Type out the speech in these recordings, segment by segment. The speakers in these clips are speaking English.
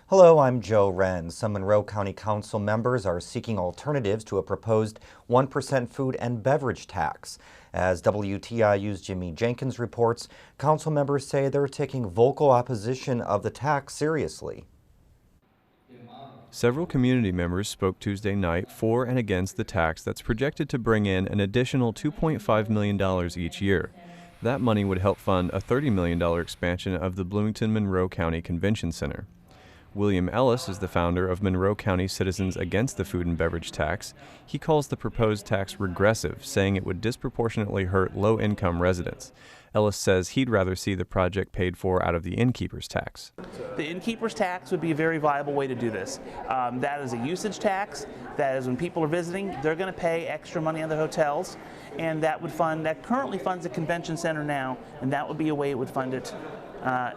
Hello, I'm Joe Hren. Some Monroe County Council members are seeking alternatives to a proposed 1% food and beverage tax. As WTIU's Jimmy Jenkins reports, council members say they're taking vocal opposition of the tax seriously. Several community members spoke Tuesday night for and against the tax that's projected to bring in an additional $2.5 million each year. That money would help fund a $30 million expansion of the Bloomington-Monroe County Convention Center. William Ellis is the founder of Monroe County Citizens Against the Food and Beverage Tax. He calls the proposed tax regressive, saying it would disproportionately hurt low-income residents. Ellis says he'd rather see the project paid for out of the innkeeper's tax. The innkeeper's tax would be a very viable way to do this. That is a usage tax. That is when people are visiting, they're going to pay extra money on the hotels, and that currently funds the convention center now, and that would be a way it would fund it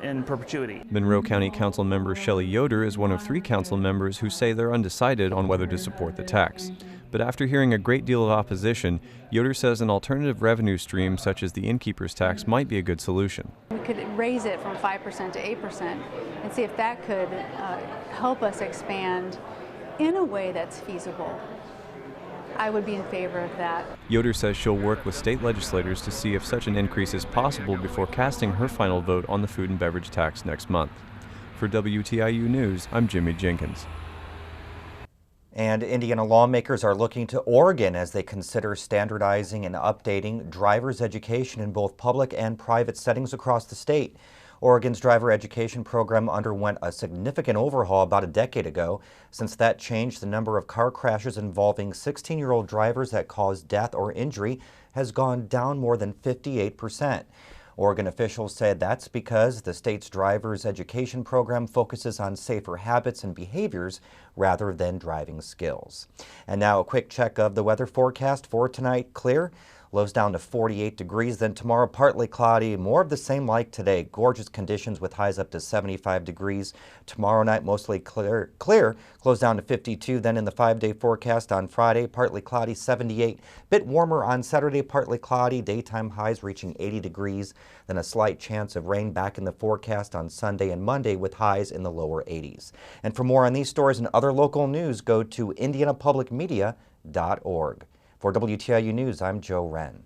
in perpetuity. Monroe County Council member Shelley Yoder is one of 3 council members who say they're undecided on whether to support the tax. But after hearing a great deal of opposition, Yoder says an alternative revenue stream such as the innkeeper's tax might be a good solution. We could raise it from 5% to 8% and see if that could help us expand in a way that's feasible. I would be in favor of that. Yoder says she'll work with state legislators to see if such an increase is possible before casting her final vote on the food and beverage tax next month. For WTIU News, I'm Jimmy Jenkins. And Indiana lawmakers are looking to Oregon as they consider standardizing and updating driver's education in both public and private settings across the state. Oregon's driver education program underwent a significant overhaul about a decade ago. Since that change, the number of car crashes involving 16-year-old drivers that caused death or injury has gone down more than 58%. Oregon officials said that's because the state's driver's education program focuses on safer habits and behaviors rather than driving skills. And now a quick check of the weather forecast for tonight. Clear. Lows down to 48 degrees, then tomorrow partly cloudy, more of the same like today. Gorgeous conditions with highs up to 75 degrees. Tomorrow night mostly clear, close down to 52. Then in the 5-day forecast on Friday, partly cloudy, 78. Bit warmer on Saturday, partly cloudy, daytime highs reaching 80 degrees. Then a slight chance of rain back in the forecast on Sunday and Monday with highs in the lower 80s. And for more on these stories and other local news, go to indianapublicmedia.org. For WTIU News, I'm Joe Hren.